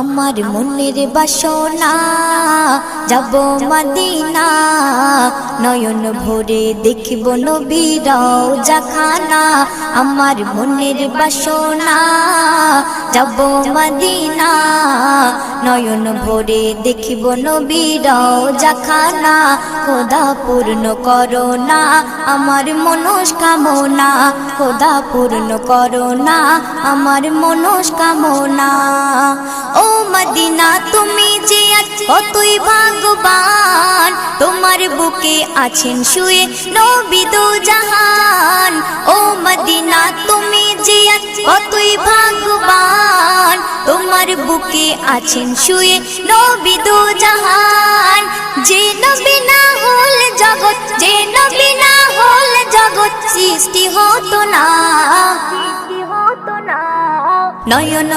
আমার মনের বাসনা যাব মদিনা, নয়ন ভরে দেখব নবীর রওজা খানা। আমার মনের বাসনা যাব মদিনা, নয়ন ভরে দেখব নবীর রওজা খানা। খোদা পূর্ণ করো না আমার মনস্কামনা, খোদা পূর্ণ করো না আমার মনস্কামনা। ও মদিনা তুমি যে কতই ভাগ্যবান, তোমার বুকে আছেন শুয়ে নবী দো জাহান। ও মদিনা তুমি যে কতই ভাগ্যবান, তোমার বুকে আছেন শুয়ে নবী দো জাহান। যে নবী না হল জগৎ, যে নবী না হল জগৎ সৃষ্টি হতো না, নয়ন